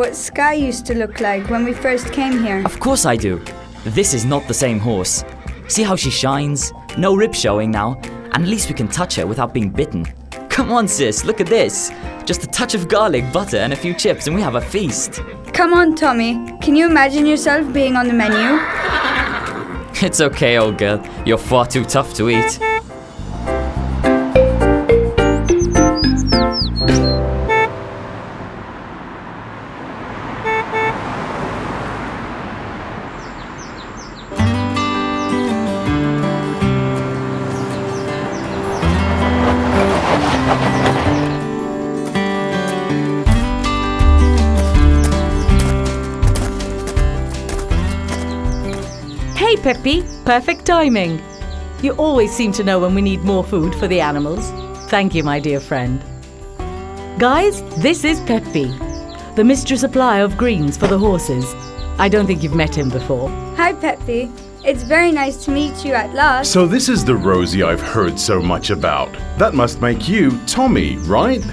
what Sky used to look like when we first came here? Of course I do. This is not the same horse. See how she shines? No ribs showing now, and at least we can touch her without being bitten. Come on sis, look at this. Just a touch of garlic, butter and a few chips and we have a feast. Come on, Tommy. Can you imagine yourself being on the menu? It's okay, old girl. You're far too tough to eat. Hey Peppy, perfect timing. You always seem to know when we need more food for the animals. Thank you, my dear friend. Guys, this is Peppy, the Mr. Supply of greens for the horses. I don't think you've met him before. Hi, Peppy. It's very nice to meet you at last. So this is the Rosy I've heard so much about. That must make you Tommy, right?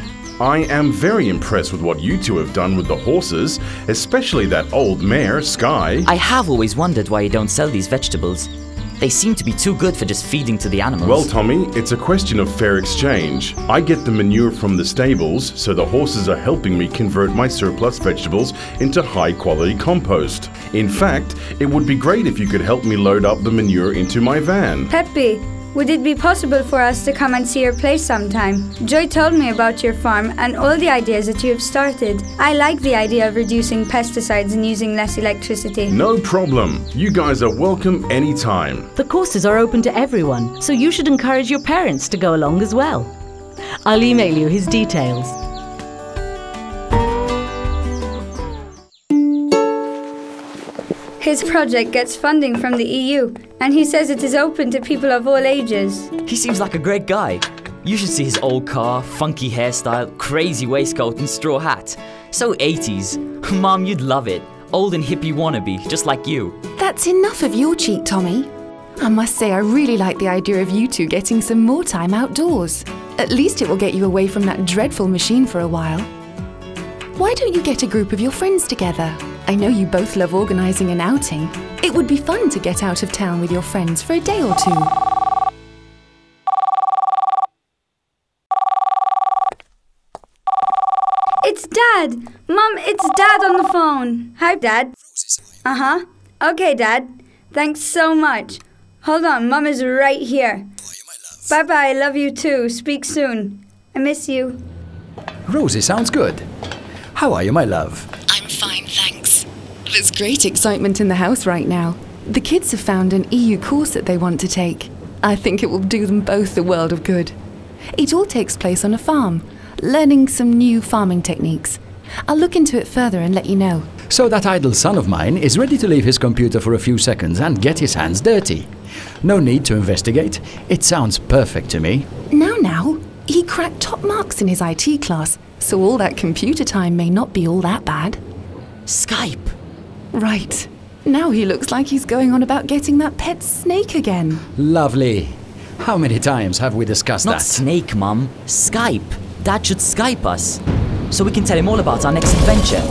I am very impressed with what you two have done with the horses, especially that old mare, Sky. I have always wondered why you don't sell these vegetables. They seem to be too good for just feeding to the animals. Well, Tommy, it's a question of fair exchange. I get the manure from the stables, so the horses are helping me convert my surplus vegetables into high-quality compost. In fact, it would be great if you could help me load up the manure into my van. Peppy, would it be possible for us to come and see your place sometime? Joy told me about your farm and all the ideas that you have started. I like the idea of reducing pesticides and using less electricity. No problem. You guys are welcome anytime. The courses are open to everyone, so you should encourage your parents to go along as well. I'll email you his details. His project gets funding from the EU, and he says it is open to people of all ages. He seems like a great guy. You should see his old car, funky hairstyle, crazy waistcoat and straw hat. So 80s. Mom, you'd love it. Old and hippie wannabe, just like you. That's enough of your cheek, Tommy. I must say I really like the idea of you two getting some more time outdoors. At least it will get you away from that dreadful machine for a while. Why don't you get a group of your friends together? I know you both love organising an outing. It would be fun to get out of town with your friends for a day or two. It's Dad! Mum, it's Dad on the phone. Hi, Dad. Uh-huh. Okay, Dad. Thanks so much. Hold on, Mum is right here. Bye-bye, love you too. Speak soon. I miss you. Rosy sounds good. How are you, my love? I'm fine, thanks. There's great excitement in the house right now. The kids have found an EU course that they want to take. I think it will do them both a world of good. It all takes place on a farm, learning some new farming techniques. I'll look into it further and let you know. So that idle son of mine is ready to leave his computer for a few seconds and get his hands dirty. No need to investigate. It sounds perfect to me. Now, he cracked top marks in his IT class, so all that computer time may not be all that bad. Skype. Right. Now he looks like he's going on about getting that pet snake again. Lovely. How many times have we discussed Not that? Snake, Mum. Skype. Dad should Skype us, so we can tell him all about our next adventure.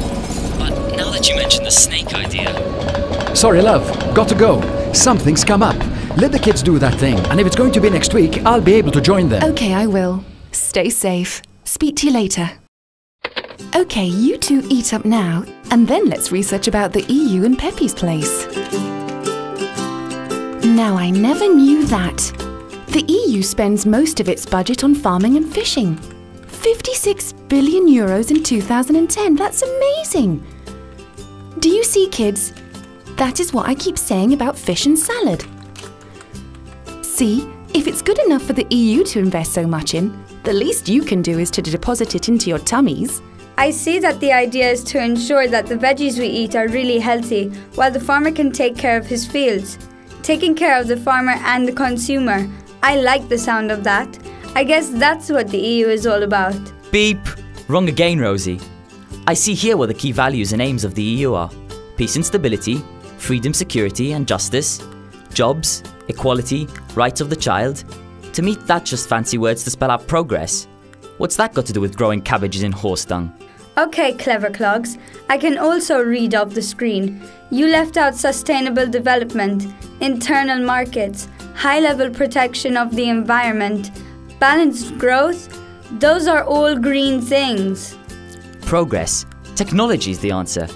But now that you mentioned the snake idea... Sorry, love. Got to go. Something's come up. Let the kids do that thing, and if it's going to be next week, I'll be able to join them. Okay, I will. Stay safe. Speak to you later. Okay, you two eat up now, and then let's research about the EU and Peppy's place. Now, I never knew that. The EU spends most of its budget on farming and fishing. 56 billion euros in 2010. That's amazing. Do you see, kids? That is what I keep saying about fish and salad. See, if it's good enough for the EU to invest so much in, the least you can do is to deposit it into your tummies. I see that the idea is to ensure that the veggies we eat are really healthy, while the farmer can take care of his fields. Taking care of the farmer and the consumer. I like the sound of that. I guess that's what the EU is all about. Beep! Wrong again, Rosie. I see here what the key values and aims of the EU are. Peace and stability, freedom, security and justice, jobs, equality, rights of the child. To me, that's just fancy words to spell out progress. What's that got to do with growing cabbages in horse dung? Okay, clever clogs. I can also read off the screen. You left out sustainable development, internal markets, high-level protection of the environment, balanced growth. Those are all green things. Progress. Technology is the answer.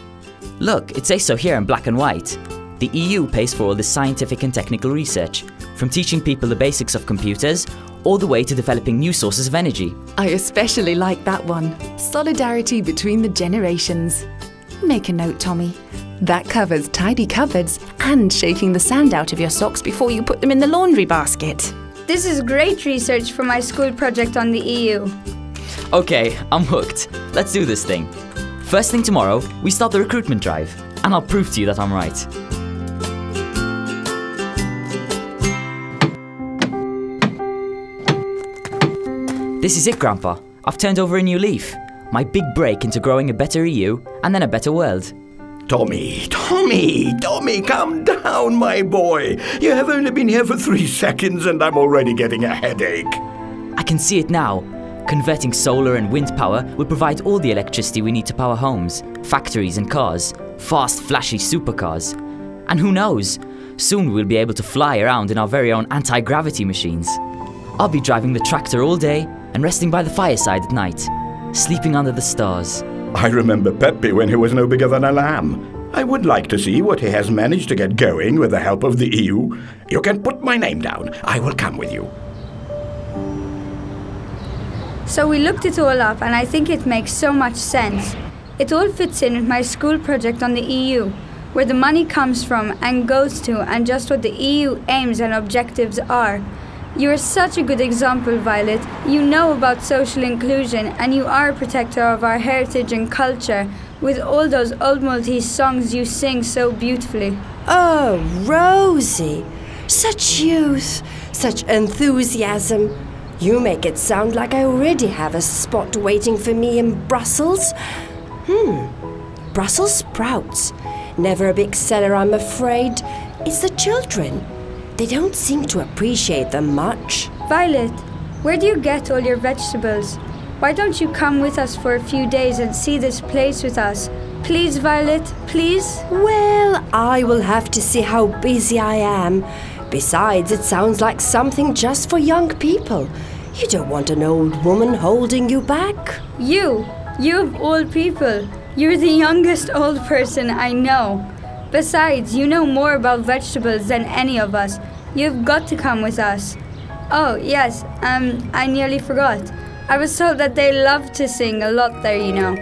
Look, it says so here in black and white. The EU pays for all the scientific and technical research, from teaching people the basics of computers, all the way to developing new sources of energy. I especially like that one. Solidarity between the generations. Make a note, Tommy. That covers tidy cupboards and shaking the sand out of your socks before you put them in the laundry basket. This is great research for my school project on the EU. Okay, I'm hooked. Let's do this thing. First thing tomorrow, we start the recruitment drive, and I'll prove to you that I'm right. This is it, Grandpa. I've turned over a new leaf. My big break into growing a better EU and then a better world. Tommy, calm down, my boy. You have only been here for 3 seconds and I'm already getting a headache. I can see it now. Converting solar and wind power will provide all the electricity we need to power homes, factories and cars. Fast, flashy supercars. And who knows? Soon we'll be able to fly around in our very own anti-gravity machines. I'll be driving the tractor all day and resting by the fireside at night, sleeping under the stars. I remember Peppy when he was no bigger than a lamb. I would like to see what he has managed to get going with the help of the EU. You can put my name down. I will come with you. So we looked it all up and I think it makes so much sense. It all fits in with my school project on the EU, where the money comes from and goes to and just what the EU aims and objectives are. You are such a good example, Violet. You know about social inclusion and you are a protector of our heritage and culture with all those old Maltese songs you sing so beautifully. Oh, Rosy. Such youth, such enthusiasm. You make it sound like I already have a spot waiting for me in Brussels. Brussels sprouts. Never a big seller, I'm afraid. It's the children. They don't seem to appreciate them much. Violet, where do you get all your vegetables? Why don't you come with us for a few days and see this place with us? Please, Violet, please? Well, I will have to see how busy I am. Besides, it sounds like something just for young people. You don't want an old woman holding you back. You of all people. You're the youngest old person I know. Besides, you know more about vegetables than any of us. You've got to come with us. Oh, yes, I nearly forgot. I was told that they love to sing a lot there, you know.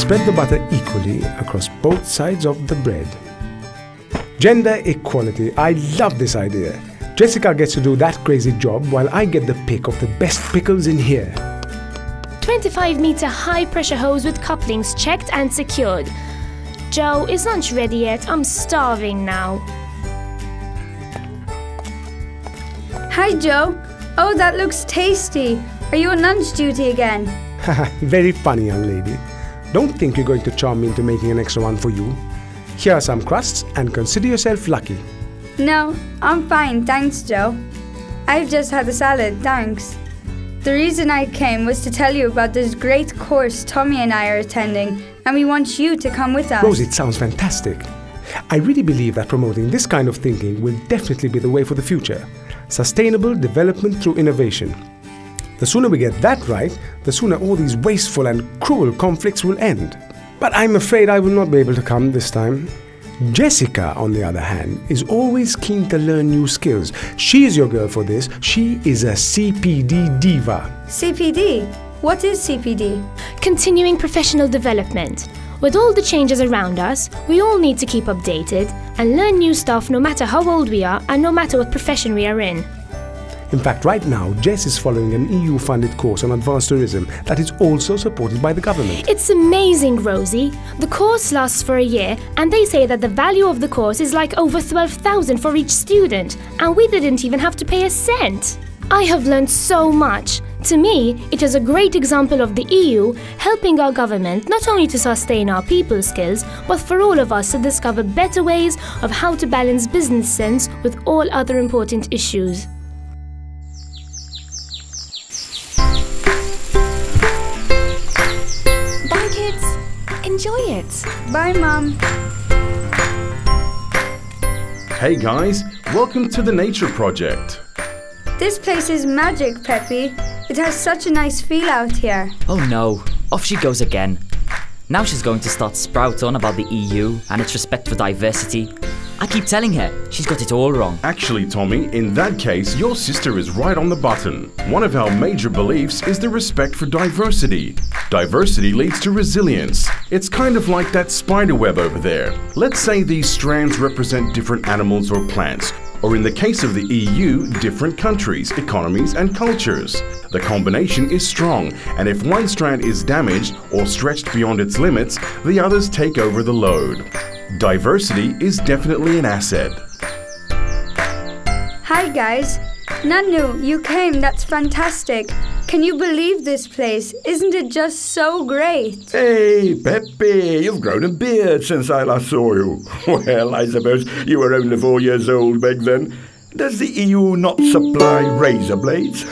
Spread the butter equally across both sides of the bread. Gender equality. I love this idea. Jessica gets to do that crazy job while I get the pick of the best pickles in here. 25-meter high-pressure hose with couplings checked and secured. Joe, is lunch ready yet? I'm starving now. Hi, Joe. Oh, that looks tasty. Are you on lunch duty again? Haha, very funny, young lady. Don't think you're going to charm me into making an extra one for you. Here are some crusts and consider yourself lucky. No, I'm fine, thanks, Joe. I've just had a salad, thanks. The reason I came was to tell you about this great course Tommy and I are attending, and we want you to come with us. Rosy, it sounds fantastic. I really believe that promoting this kind of thinking will definitely be the way for the future. Sustainable development through innovation. The sooner we get that right, the sooner all these wasteful and cruel conflicts will end. But I'm afraid I will not be able to come this time. Jessica, on the other hand, is always keen to learn new skills. She is your girl for this. She is a CPD diva. CPD? What is CPD? Continuing professional development. With all the changes around us, we all need to keep updated and learn new stuff no matter how old we are and no matter what profession we are in. In fact, right now, Jess is following an EU-funded course on advanced tourism that is also supported by the government. It's amazing, Rosy. The course lasts for a year, and they say that the value of the course is like over 12,000 for each student, and we didn't even have to pay a cent. I have learned so much. To me, it is a great example of the EU helping our government not only to sustain our people's skills, but for all of us to discover better ways of how to balance business sense with all other important issues. Bye, kids. Enjoy it. Bye, Mum. Hey guys, welcome to the Nature Project. This place is magic, Peppy. It has such a nice feel out here. Oh no, off she goes again. Now she's going to start sprout on about the EU and its respect for diversity. I keep telling her, she's got it all wrong. Actually, Tommy, in that case, your sister is right on the button. One of our major beliefs is the respect for diversity. Diversity leads to resilience. It's kind of like that spider web over there. Let's say these strands represent different animals or plants, or in the case of the EU, different countries, economies and cultures. The combination is strong, and if one strand is damaged or stretched beyond its limits, the others take over the load. Diversity is definitely an asset. Hi, guys. Nanu, you came. That's fantastic. Can you believe this place? Isn't it just so great? Hey, Peppy, you've grown a beard since I last saw you. Well, I suppose you were only 4 years old back then. Does the EU not supply razor blades?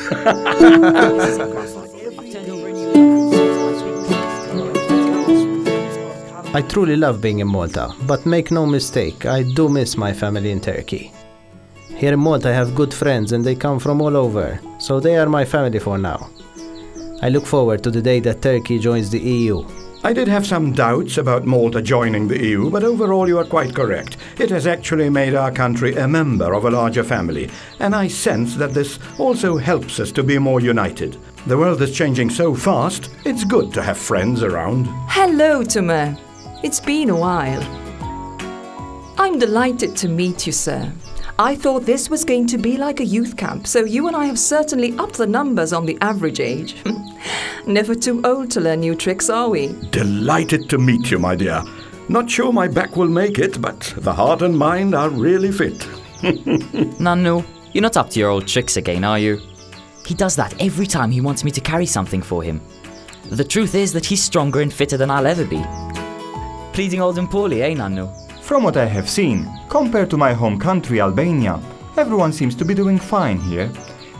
I truly love being in Malta, but make no mistake, I do miss my family in Turkey. Here in Malta I have good friends and they come from all over, so they are my family for now. I look forward to the day that Turkey joins the EU. I did have some doubts about Malta joining the EU, but overall you are quite correct. It has actually made our country a member of a larger family, and I sense that this also helps us to be more united. The world is changing so fast, it's good to have friends around. Hello, Tomer. It's been a while. I'm delighted to meet you, sir. I thought this was going to be like a youth camp, so you and I have certainly upped the numbers on the average age. Never too old to learn new tricks, are we? Delighted to meet you, my dear. Not sure my back will make it, but the heart and mind are really fit. Nanu, you're not up to your old tricks again, are you? He does that every time he wants me to carry something for him. The truth is that he's stronger and fitter than I'll ever be. Pleasing old and poorly, eh, Nanu? From what I have seen, compared to my home country Albania, everyone seems to be doing fine here.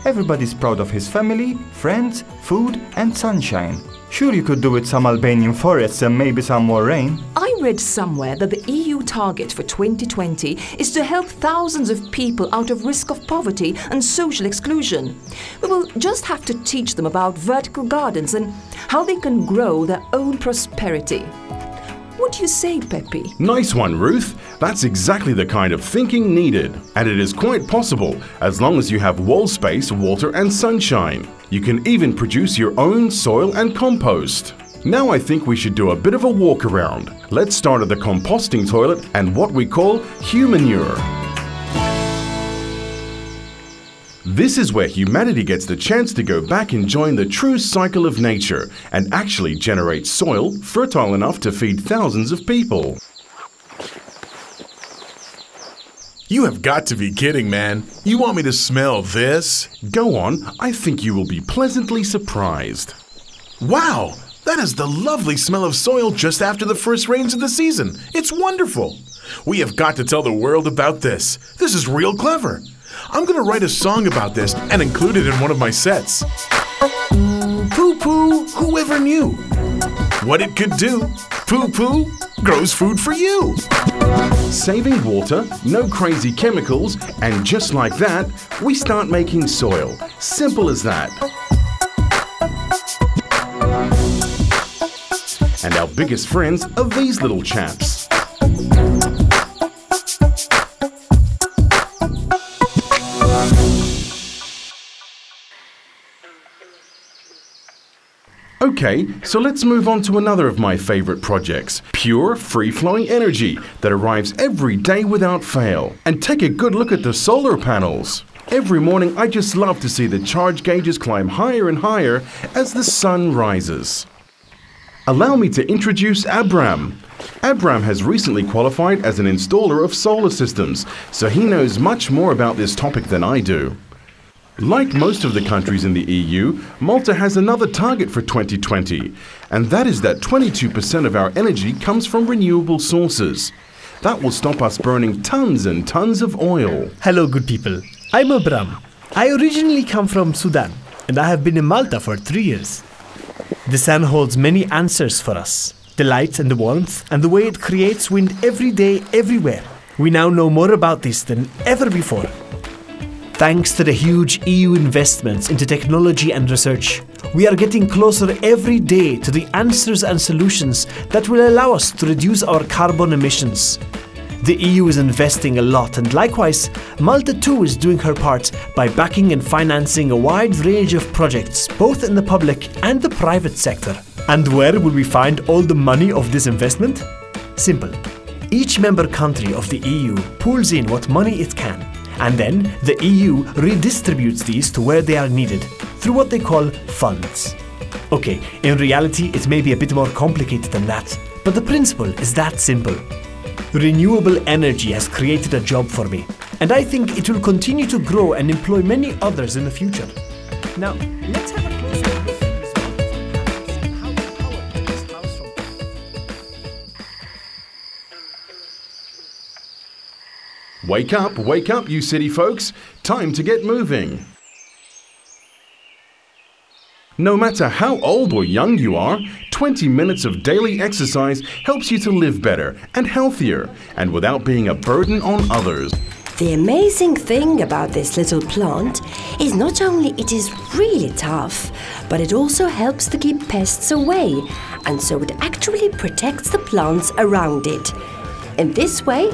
Everybody's proud of his family, friends, food and sunshine. Sure, you could do with some Albanian forests and maybe some more rain. I read somewhere that the EU target for 2020 is to help thousands of people out of risk of poverty and social exclusion. We will just have to teach them about vertical gardens and how they can grow their own prosperity. What do you say, Peppy? Nice one, Ruth. That's exactly the kind of thinking needed. And it is quite possible, as long as you have wall space, water and sunshine. You can even produce your own soil and compost. Now I think we should do a bit of a walk around. Let's start at the composting toilet and what we call humanure. This is where humanity gets the chance to go back and join the true cycle of nature and actually generate soil fertile enough to feed thousands of people. You have got to be kidding, man. You want me to smell this? Go on, I think you will be pleasantly surprised. Wow, that is the lovely smell of soil just after the first rains of the season. It's wonderful. We have got to tell the world about this. This is real clever. I'm going to write a song about this and include it in one of my sets. Poo-poo, whoever knew? What it could do, poo-poo grows food for you. Saving water, no crazy chemicals, and just like that, we start making soil. Simple as that. And our biggest friends are these little chaps. Okay, so let's move on to another of my favorite projects, pure, free-flowing energy that arrives every day without fail. And take a good look at the solar panels. Every morning I just love to see the charge gauges climb higher and higher as the sun rises. Allow me to introduce Abram. Abram has recently qualified as an installer of solar systems, so he knows much more about this topic than I do. Like most of the countries in the EU, Malta has another target for 2020, and that is that 22% of our energy comes from renewable sources. That will stop us burning tons and tons of oil. Hello, good people. I'm Abram. I originally come from Sudan, and I have been in Malta for 3 years. The sun holds many answers for us. The light and the warmth, and the way it creates wind every day, everywhere. We now know more about this than ever before. Thanks to the huge EU investments into technology and research, we are getting closer every day to the answers and solutions that will allow us to reduce our carbon emissions. The EU is investing a lot, and likewise, Malta too is doing her part by backing and financing a wide range of projects, both in the public and the private sector. And where will we find all the money of this investment? Simple. Each member country of the EU pulls in what money it can, and then the EU redistributes these to where they are needed, through what they call funds. Okay, in reality it may be a bit more complicated than that, but the principle is that simple. Renewable energy has created a job for me, and I think it will continue to grow and employ many others in the future. Now, let's have a closer look at the results and how the power in this house from... Wake up, you city folks. Time to get moving. No matter how old or young you are, 20 minutes of daily exercise helps you to live better and healthier, and without being a burden on others. The amazing thing about this little plant is not only it is really tough, but it also helps to keep pests away, and so it actually protects the plants around it. In this way,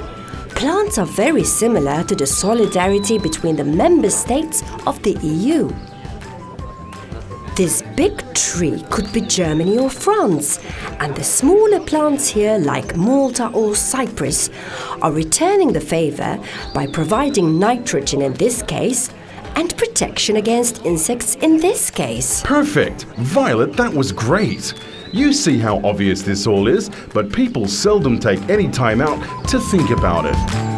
plants are very similar to the solidarity between the member states of the EU. This big tree could be Germany or France, and the smaller plants here, like Malta or Cyprus, are returning the favour by providing nitrogen in this case and protection against insects in this case. Perfect! Violet, that was great! You see how obvious this all is, but people seldom take any time out to think about it.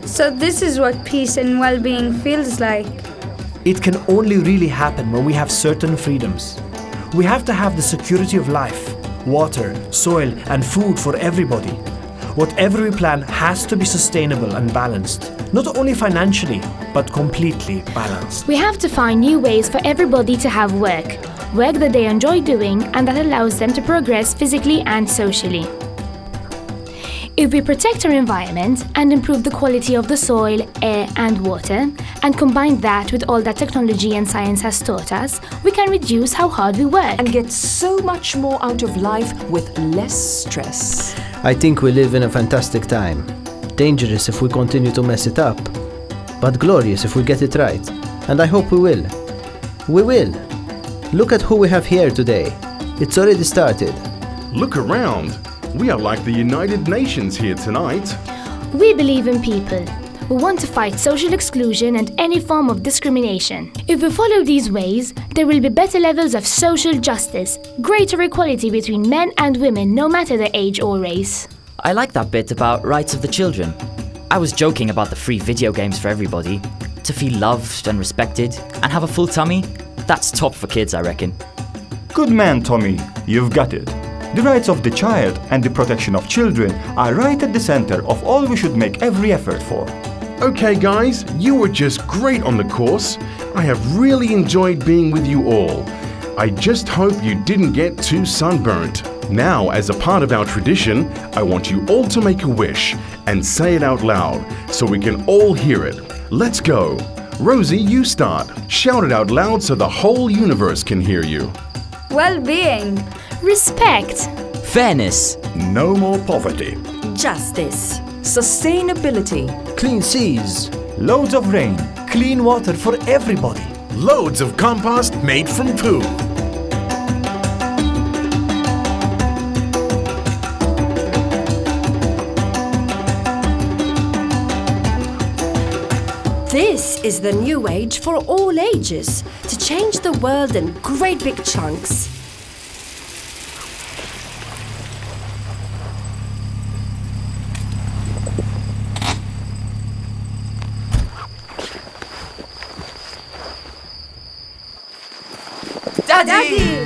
So this is what peace and well-being feels like. It can only really happen when we have certain freedoms. We have to have the security of life, water, soil, and food for everybody. Whatever we plan has to be sustainable and balanced, not only financially, but completely balanced. We have to find new ways for everybody to have work that they enjoy doing and that allows them to progress physically and socially. If we protect our environment and improve the quality of the soil, air and water, and combine that with all that technology and science has taught us, we can reduce how hard we work. And get so much more out of life with less stress. I think we live in a fantastic time. Dangerous if we continue to mess it up, but glorious if we get it right. And I hope we will. We will. Look at who we have here today. It's already started. Look around. We are like the United Nations here tonight. We believe in people. We want to fight social exclusion and any form of discrimination. If we follow these ways, there will be better levels of social justice, greater equality between men and women no matter their age or race. I like that bit about rights of the children. I was joking about the free video games for everybody. To feel loved and respected and have a full tummy, that's top for kids, I reckon. Good man, Tommy. You've got it. The rights of the child and the protection of children are right at the center of all we should make every effort for. Okay guys, you were just great on the course. I have really enjoyed being with you all. I just hope you didn't get too sunburnt. Now, as a part of our tradition, I want you all to make a wish and say it out loud so we can all hear it. Let's go. Rosie, you start. Shout it out loud so the whole universe can hear you. Well-being. Respect. Fairness. No more poverty. Justice. Sustainability. Clean seas. Loads of rain. Clean water for everybody. Loads of compost made from poo. This is the new age for all ages, to change the world in great big chunks. Daddy!